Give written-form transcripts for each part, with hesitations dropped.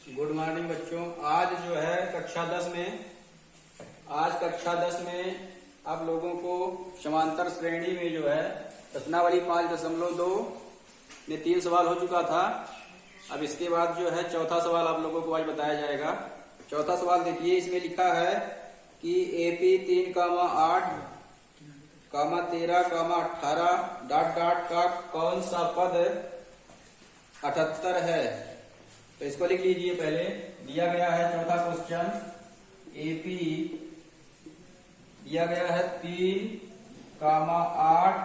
Good morning बच्चों। आज जो है कक्षा 10 में आप लोगों को समांतर श्रेणी में जो है प्रश्नावली 5.2 में 3 सवाल हो चुका था। अब इसके बाद जो है चौथा सवाल आप लोगों को आज बताया जाएगा। चौथा सवाल देखिए, इसमें लिखा है कि AP 3,8, 13, 18 डॉट डॉट का कौन सा पद 78 है। तो इसको लिख लीजिए। पहले दिया गया है चौथा क्वेश्चन, AP दिया गया है 3, 8,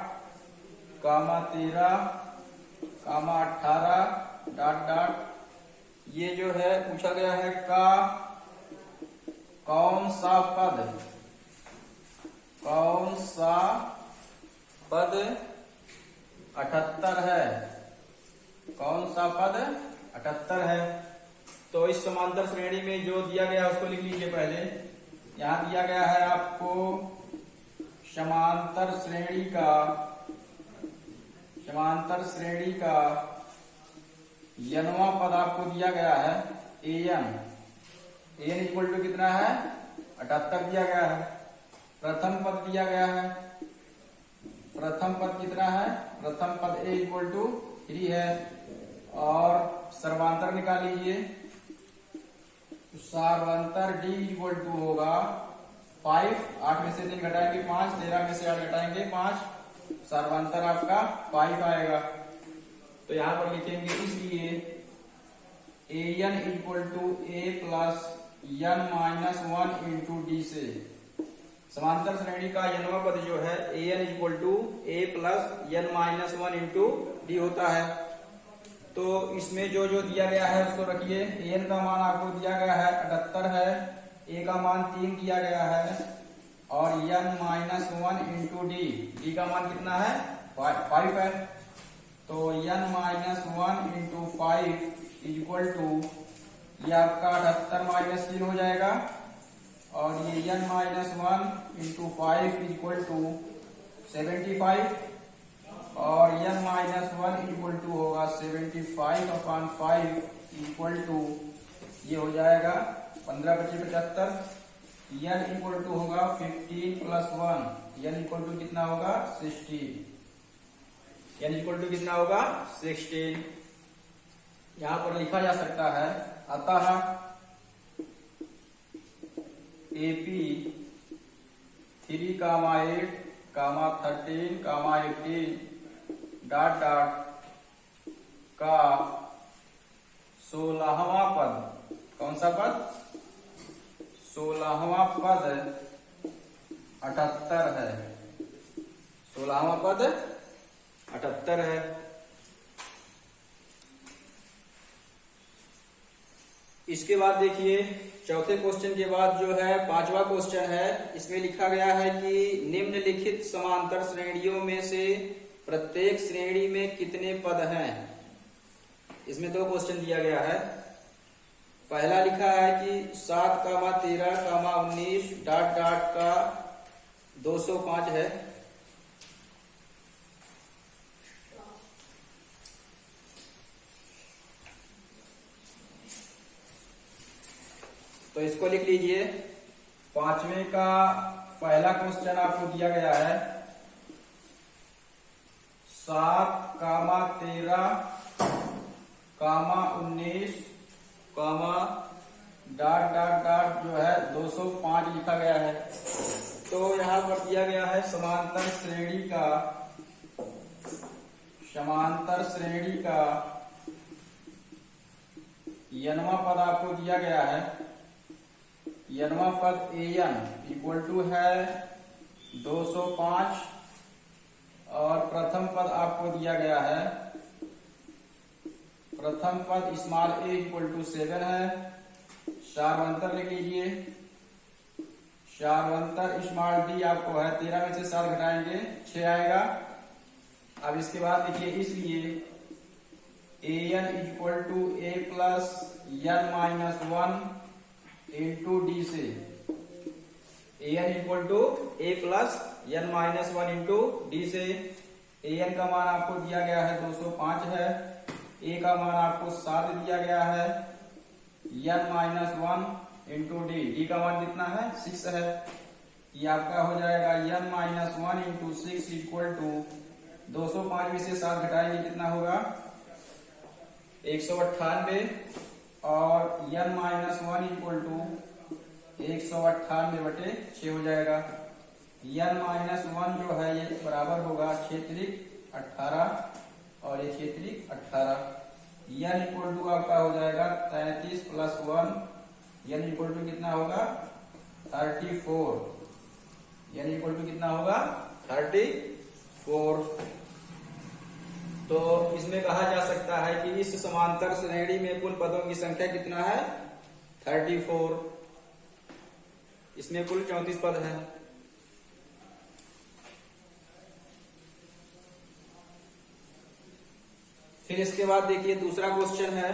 13, 18 डॉट डॉट। ये जो है पूछा गया है का कौन सा पद 78 है। कौन सा पद 78 है। तो इस समांतर श्रेणी में जो दिया गया है उसको लिख लीजिए। पहले यहां दिया गया है आपको समांतर श्रेणी का यनवा पद आपको दिया गया है an इक्वल टू कितना है 78 दिया गया है। प्रथम पद दिया गया है, प्रथम पद कितना है, प्रथम पद a इक्वल टू 3 है। और सर्वांतर निकाल लीजिए। सर्वांतर d इक्वल टू होगा 5, 8 में से 3 घटाएंगे 5, 13 में से 8 घटाएंगे 5, सर्वांतर आपका 5 आएगा। तो यहां पर लिखेंगे इसलिए an equal to a plus n minus 1 into D से समांतर श्रेणी का यनवा पद जो है an equal to a plus n minus 1 into D होता है। तो इसमें जो दिया गया है उसको रखिए। an का मान आपको दिया गया है 78 है, a का मान 3 दिया गया है और n माइनस 1 इंटू डी का मान कितना है 5 है। तो n minus 1 into 5 equal to ये आपका 78 माइनस 3 हो जाएगा और ये n minus 1 into 5 equal to 75 और n माइनस 1 इक्वल टू होगा 75/5 इक्वल टू ये हो जाएगा 15 × 75। n इक्वल टू होगा 15 + 1, n इक्वल टू कितना होगा 16, n इक्वल टू कितना होगा 16। यहां पर लिखा जा सकता है अतः AP 3, 8, 13, 18 डॉट डॉट का 16वां पद, कौन सा पद 16वां पद 78 है। 16वां पद 78 है। इसके बाद देखिए चौथे क्वेश्चन के बाद जो है पांचवा क्वेश्चन है। इसमें लिखा गया है कि निम्नलिखित समांतर श्रेणियों में से प्रत्येक श्रेणी में कितने पद हैं। इसमें 2 क्वेश्चन दिया गया है। पहला लिखा है कि 7, 13, 19 डॉट डॉट का 205 है। तो इसको लिख लीजिए। पांचवें का पहला क्वेश्चन आपको दिया गया है 7, 13, 19 डॉट डॉट डॉट जो है 205 लिखा गया है। तो यहां पर दिया गया है समांतर श्रेणी का यनवा पद आपको दिया गया है। यनवा पद an इक्वल टू है 205 और प्रथम पद आपको दिया गया है, प्रथम पद स्मॉल a इक्वल टू 7 है। सार्वंतर लिख लीजिए। सार्वंतर स्मॉल d आपको है 13 में से 7 घटाएंगे 6 आएगा। अब इसके बाद देखिए इसलिए an equal to a plus n minus 1 into D से an equal to a plus n minus 1 into D से an का मान आपको दिया गया है 205 है, a का मान आपको 7 दिया गया है n minus one into D. D का मान कितना है? 6 है। ये आपका हो जाएगा n minus one into six equal to 205 में से 7 घटाएंगे कितना होगा? 198 और n minus one equal to 198/6 हो जाएगा। n माइनस वन जो है ये बराबर होगा 6 त्रिक 18 और ये 6 त्रिक 18। n इक्वल टू आपका हो जाएगा 33 प्लस 1। n इक्वल टू कितना होगा? 34। n इक्वल टू कितना होगा? 34। तो इसमें कहा जा सकता है कि इस समांतर श्रेणी में कुल पदों की संख्या कितना है? 34। इसमें कुल 34 पद है। फिर इसके बाद देखिए दूसरा क्वेश्चन है,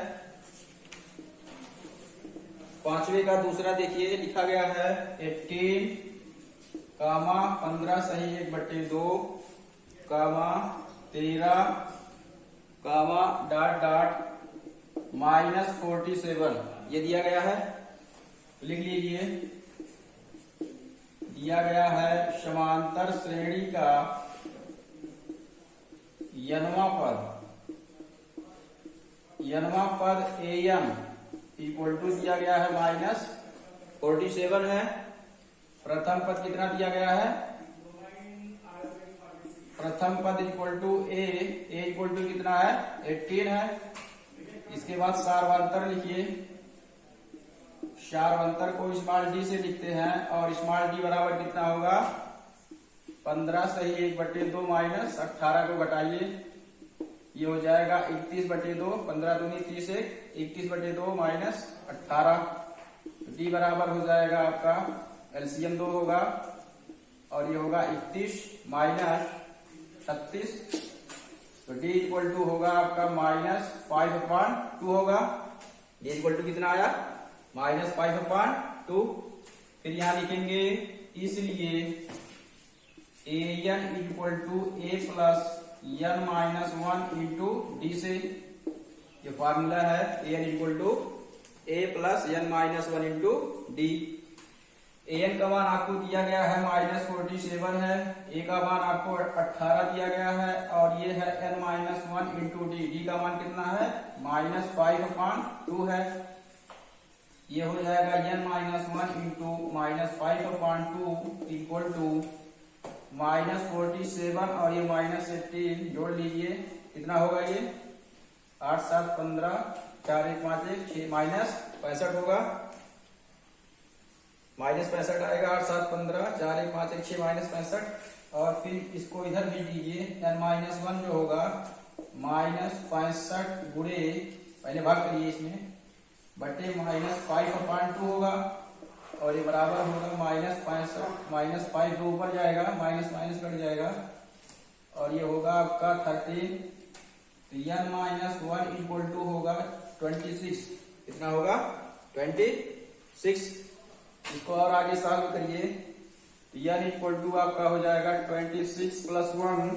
पांचवे का दूसरा देखिए लिखा गया है 18 कामा 15 सही 1/2 कामा 13 कामा डॉट डॉट माइनस 47 ये दिया गया है। लिख लीजिए, दिया गया है समांतर श्रेणी का यनवा पद an इक्वल टू दिया गया है माइनस 47 है। प्रथम पद कितना दिया गया है? प्रथम पद equal to A equal to कितना है? 18 है। इसके बाद सार्वंतर लिखिए, सार्वंतर को स्मॉल डी से लिखते हैं और स्मॉल डी बराबर कितना होगा? 15 सही 1/2 माइनस 18 को घटाइए, ये हो जाएगा 31/2। 15 दूनी 30 है, 31/2 माइनस 18। डी बराबर हो जाएगा आपका एलसीएम 2 होगा और ये होगा 31 माइनस 36। तो डी इक्वल टू होगा आपका माइनस 5/2 होगा। डी इक्वल टू कितना आया? माइनस 5/2। फिर यहां लिखेंगे इसलिए an equal to a plus n minus 1 into D से। ये फार्मूला है an equal to a plus n minus 1 into D. an का मान आपको दिया गया है माइनस 47 है, a का मान आपको 18 दिया गया है और ये है n minus 1 into D. D का मान कितना है? माइनस 5/2 है। ये हो जाएगा n minus 1 into minus 5/2 equal to minus 47 और ये माइनस 18 जोड़ लीजिए, कितना होगा? ये 8 7 15 4 1 5 1 6 माइनस 65 होगा। माइनस 65 आएगा। 8 7 15 4 1 5 1 6 माइनस 65। और फिर इसको इधर भी दीजिए, n माइनस 1 जो होगा माइनस 65 गुणे, पहले भाग करिए इसमें, बटे माइनस 5/2 होगा और ये बराबर होगा माइनस 65। माइनस 5 दो ऊपर जाएगा, माइनस माइनस कट जाएगा और ये होगा आपका 13। तो n माइनस 1 इक्वल टू होगा 26। कितना होगा? 26। इसको और आगे सॉल्व करिए तो n इक्वल टू आपका हो जाएगा 26 प्लस 1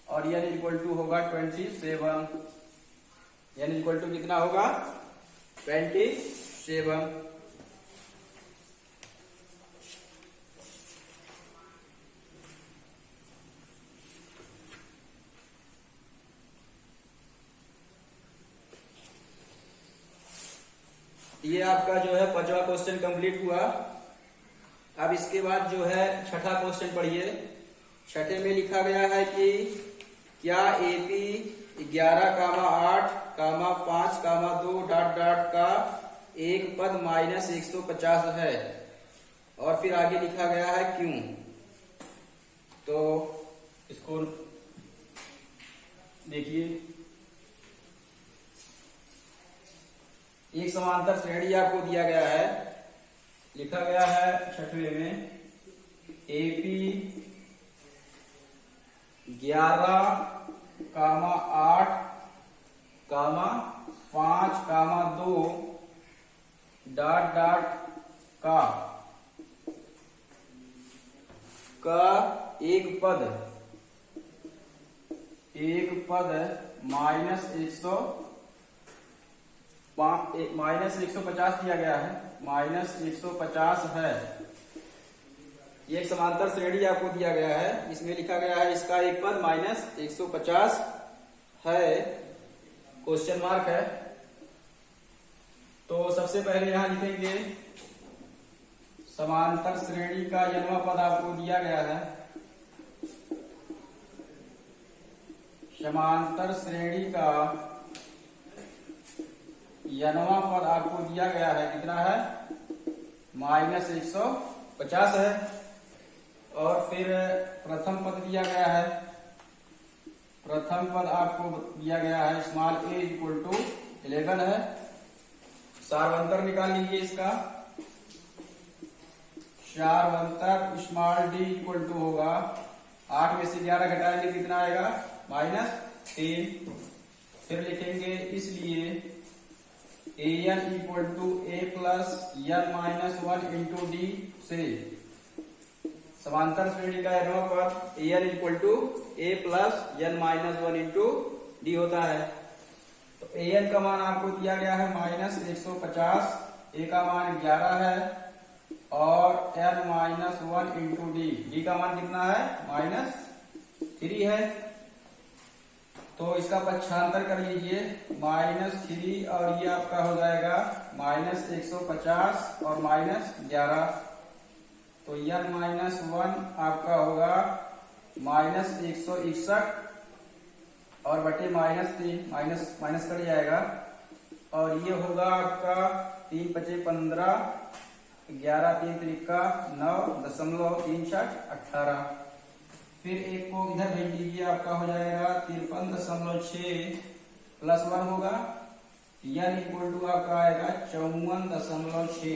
और n इक्वल टू होगा 27। n इक्वल टू कितना होगा? 27। ये आपका जो है 5वां क्वेश्चन कंप्लीट हुआ। अब इसके बाद जो है छठा क्वेश्चन पढ़िए। छठे में लिखा गया है कि क्या एपी 11,8,5,2 डॉट डॉट का एक पद माइनस 150 है। और फिर आगे लिखा गया है क्यों। तो इसको देखिए, एक समांतर श्रेणी आपको दिया गया है, लिखा गया है छठवें में एपी 11,8,5,2 डॉट डॉट का एक पद माइनस माइनस 150 दिया गया है, माइनस 150 है। ये एक समांतर श्रेणी आपको दिया गया है, इसमें लिखा गया है इसका एक पद माइनस 150 है, क्वेश्चन मार्क है। तो सबसे पहले यहां लिखेंगे समांतर श्रेणी का यनवा पद आपको दिया गया है। समांतर श्रेणी का यनवा पद आपको दिया गया है, कितना है, माइनस 150 है। और फिर प्रथम पद दिया गया है, प्रथम पद आपको दिया गया है स्मॉल a इक्वल टू 11 है। सारवंतर निकाल लीजिए इसका, सारवंतर स्मॉल d इक्वल टू होगा 8 में से 11 घटाएंगे कितना आएगा, -3। फिर लिखेंगे इसलिए an equal to a plus n minus 1 into D से समांतर श्रेणी का यनवा पद an equal to a plus n minus 1 into D होता है। तो an का मान आपको दिया गया है माइनस 150, a का मान 11 है और n माइनस 1 इंटू डी का मान कितना है, -3 है। तो इसका पक्षांतर कर लीजिए, -3 और ये आपका हो जाएगा माइनस 150 और -11। तो n माइनस 1 आपका होगा -161 और बटे -3, माइनस कट जाएगा और ये होगा आपका 3 पचे 15, 11 3 त्रिका 9.36 18। फिर एक को इधर भेज लीजिए, आपका हो जाएगा 53.6 प्लस 1 होगा, n इक्वल टू आपका आएगा 54.6।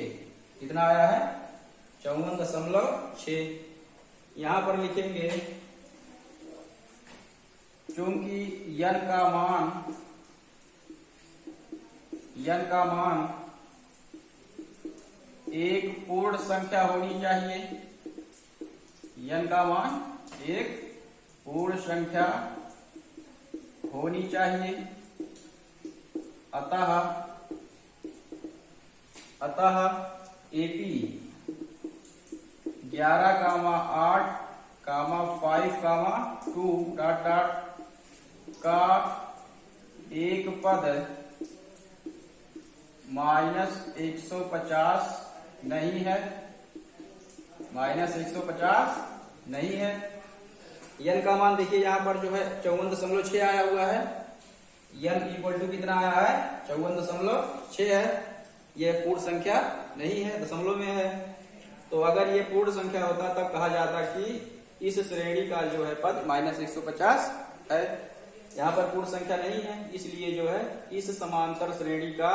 कितना आया है, 54.6। यहां पर लिखेंगे क्योंकि n का मान एक पूर्ण संख्या होनी चाहिए, n का मान एक पूर्ण संख्या होनी चाहिए। अतः AP 11, 8, 5, 2 डॉट का एक पद -150 नहीं है, -150 नहीं है। n का मान देखिए यहाँ पर जो है 54.6 आया हुआ है, n इक्वल टू कितना आया है, 54.6 है। यह पूर्ण संख्या नहीं है, दशमलव में है। तो अगर ये पूर्ण संख्या होता तब कहा जाता कि इस श्रेणी का जो है पद -150 है। यहाँ पर पूर्ण संख्या नहीं है, इसलिए जो है इस समांतर श्रेणी का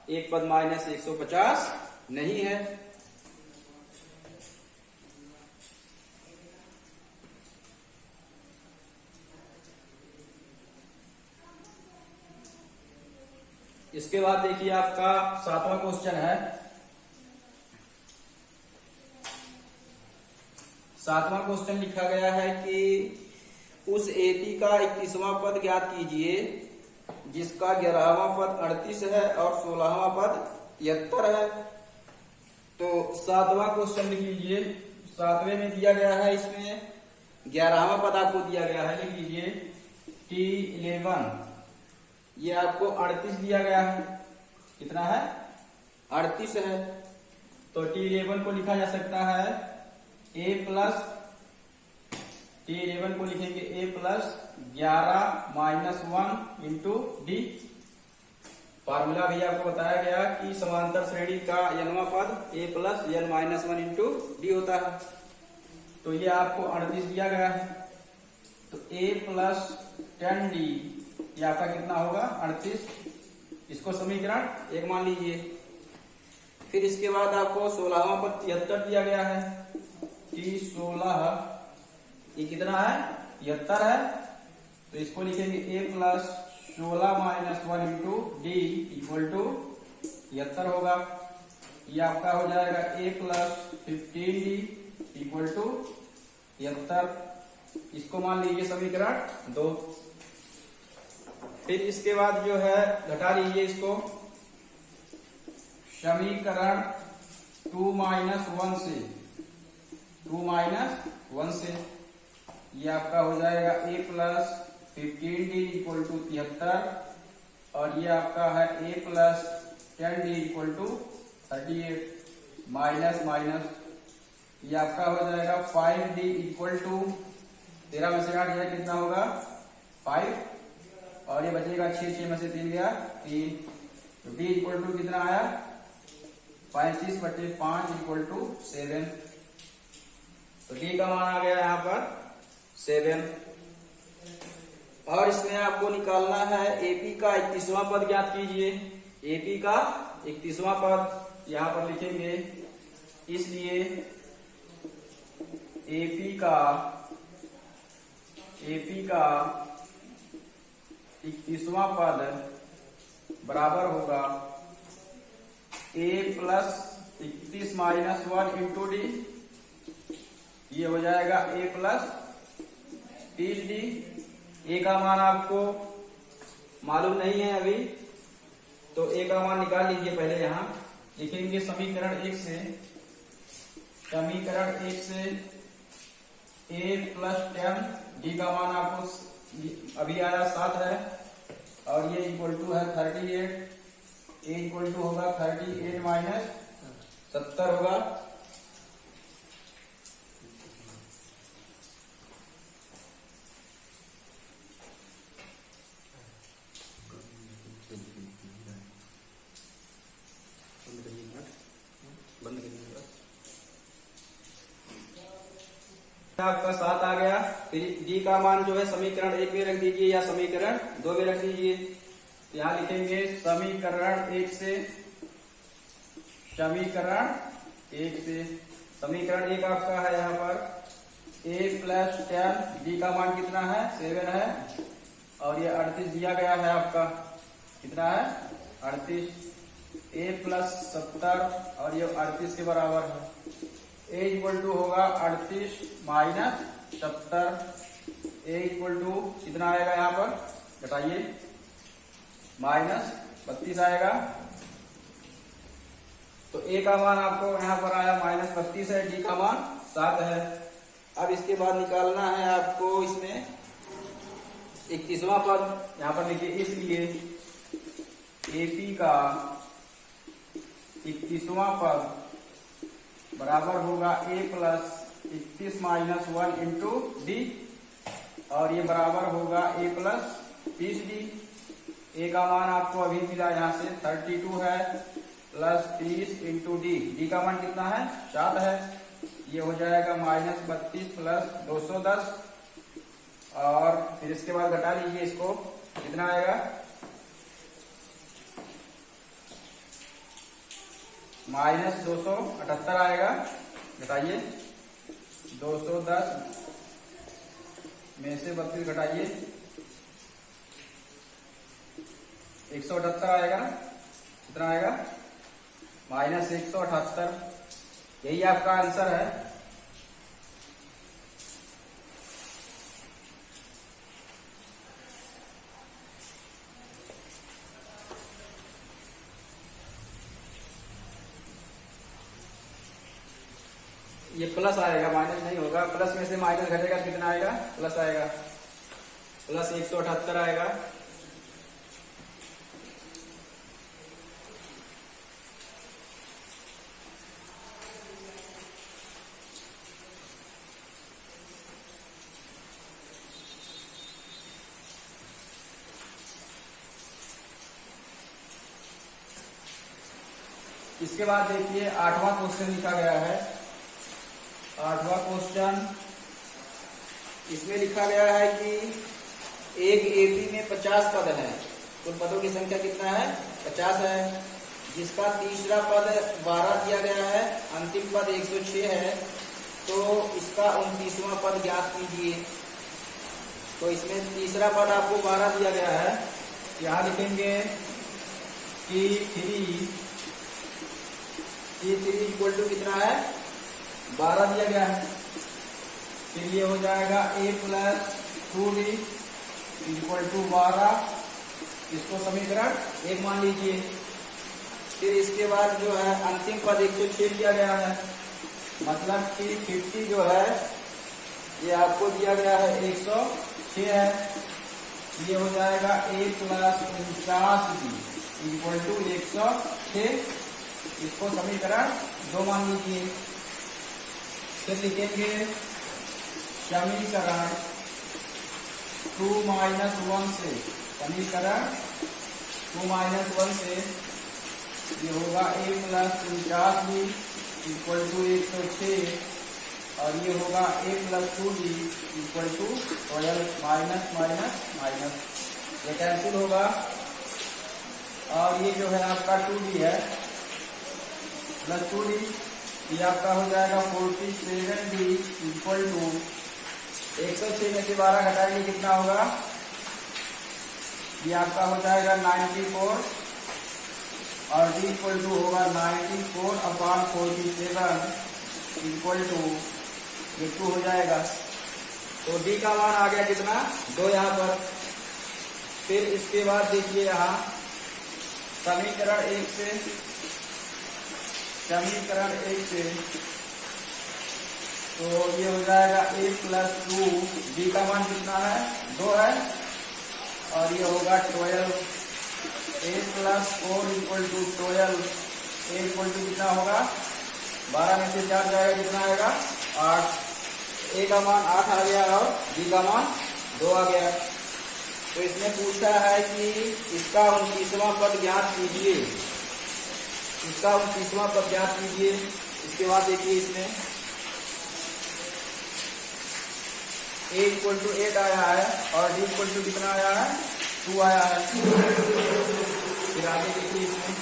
एक पद -150 नहीं है। इसके बाद देखिए आपका 7वां क्वेश्चन है। 7वां क्वेश्चन लिखा गया है कि उस एपी का 21वां पद ज्ञात कीजिए जिसका 11वां पद 38 है और 16वां पद 73 है। तो 7वां क्वेश्चन लिख लीजिए। 7वें में दिया गया है, इसमें 11वां पद आपको दिया गया है, लिख लीजिए T11। ये आपको 38 दिया गया है, कितना है, 38 है। तो T11 को लिखा जा सकता है a प्लस, T11 को लिखेंगे a plus 11 minus 1 into D. Formula भी आपको बताया गया कि समांतर श्रेणी का यनवा पद a plus n minus 1 into D होता है। तो ये आपको 38 दिया गया है, तो a प्लस 10d ये आपका कितना होगा, 38। इसको समीकरण 1 मान लीजिए। फिर इसके बाद आपको 16वां पद 73 दिया गया है, T16 ये कितना है, 73 है। तो इसको लिखेंगे a plus 16 minus 1 into D equal to 73 होगा। ये आपका हो जाएगा a plus 15d equal to 73। इसको मान लीजिए समीकरण 2। फिर इसके बाद जो है घटा लीजिए इसको, समीकरण 2 माइनस 1 से 2 माइनस 1 से ये आपका हो जाएगा a plus 15d equal to 73 और ये आपका है a plus 10d equal to 38 minus minus ये आपका हो जाएगा 5d इक्वल टू 13 में से 8 गया कितना होगा 5 और ये बचेगा 6 में से 3 गया 3 तो d इक्वल टू कितना आया 35/5 इक्वल टू 7 तो d का मान आ गया यहाँ पर 7 और इसमें आपको निकालना है एपी का 31वां पद ज्ञात कीजिए। एपी का 31वां पद यहाँ पर लिखेंगे इसलिए एपी का 31वां पद बराबर होगा a plus 31 minus 1 into D ये हो जाएगा a प्लस 30d a का मान आपको मालूम नहीं है अभी तो a का मान निकाल लीजिए। पहले यहां लिखेंगे समीकरण 1 से a प्लस 10 d का मान आपको अभी आया 7 है और ये इक्वल टू है 38 a इक्वल टू होगा 38 माइनस 70 होगा आपका 7 आ गया। फिर d का मान जो है समीकरण 1 में रख दीजिए या समीकरण 2 में रख दीजिए। यहाँ लिखेंगे समीकरण 1 से समीकरण 1 आपका है यहाँ पर a प्लस 10 d का मान कितना है 7 है और ये 38 दिया गया है आपका कितना है 38 a प्लस 70 और ये 38 के बराबर है a इक्वल टू होगा 38 माइनस 70 a इक्वल टू कितना आएगा यहाँ पर घटाइए माइनस 32 आएगा तो a का मान आपको यहाँ पर आया माइनस 32 है d का मान 7 है। अब इसके बाद निकालना है आपको इसमें 31वां पद यहाँ पर लिखिए इसलिए AP का 31वां पद बराबर होगा a plus 31 minus 1 into D और ये बराबर होगा a प्लस 30d a का मान आपको अभी मिला यहाँ से 32 है प्लस 30 इंटू डी का मान कितना है 7 है ये हो जाएगा माइनस 32 प्लस 210 और फिर इसके बाद घटा लीजिए इसको कितना आएगा माइनस 278 आएगा घटाइए 210 में से 32 घटाइए 178 आएगा कितना आएगा माइनस 178 यही आपका आंसर है। ये प्लस आएगा माइनस नहीं होगा प्लस में से माइनस घटेगा कितना आएगा प्लस आएगा प्लस 178 आएगा। इसके बाद देखिए 8वां क्वेश्चन लिखा गया है। 8वां क्वेश्चन इसमें लिखा गया है कि एक एपी में 50 पद है कुल पदों की संख्या कितना है 50 है जिसका तीसरा पद 12 दिया गया है अंतिम पद 106 है तो इसका 29वां पद ज्ञात कीजिए। तो इसमें तीसरा पद आपको 12 दिया गया है यहाँ लिखेंगे कि 3 इक्वल टू कितना है 12 दिया गया है फिर ये हो जाएगा a plus 2d equal to 12 इसको समीकरण 1 मान लीजिए फिर इसके बाद जो है अंतिम पद 106 दिया गया है, मतलब कि 50 जो है ये आपको दिया गया है 106 है। ये हो जाएगा a plus 49b equal to 106। इसको समीकरण 2 मान लीजिए। फिर लिखेंगे समीकरण 2 माइनस 1 से, समीकरण 2 माइनस 1 से ये होगा a plus 49b equal to 106 और ये होगा a plus 2b equal to 12 minus minus minus, ये कैंसिल होगा और ये जो है आपका 2b है प्लस 2d, ये आपका हो जाएगा 47d इक्वल टू 106 में से 12 घटाएंगे कितना होगा, ये आपका हो जाएगा 94 और d इक्वल टू होगा 94/47 इक्वल टू ये 2 हो जाएगा। तो d का मान आ गया कितना 2 यहाँ पर। फिर इसके बाद देखिए यहाँ समीकरण 1 से, समीकरण 1 से तो ये हो जाएगा a प्लस 2, d का मान कितना है 2 है और ये होगा 12, a plus 4 equal to 12, a equal to कितना होगा 12 में से 4 जाएगा कितना आएगा 8, a का मान 8 आ गया और d का मान 2 आ गया। तो इसने पूछा है कि इसका 29वां पद ज्ञात कीजिए, इसका 29वां पद ज्ञात कीजिए। इसके बाद देखिए इसमें a इक्वल टू 8 आया है और d इक्वल टू कितना आया है 2 आया है। फिर आगे देखिए इसमें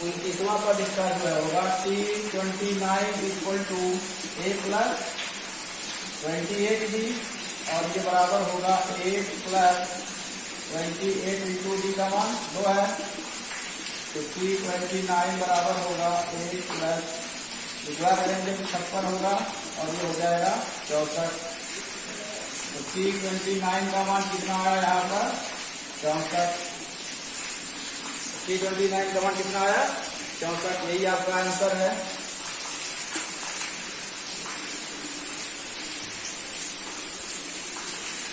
29वां पद इसका जो है होगा C29 equal to a plus 28d और ये बराबर होगा 8 प्लस 28 इंटू d का मान 2 है। तो C29 बराबर होगा 8 प्लस विद्वार करेंगे तो 56 होगा और ये हो जाएगा 64। तो C29 का मान कितना आया यहाँ पर 64, C29 का मान कितना आया 64, यही आपका आंसर है।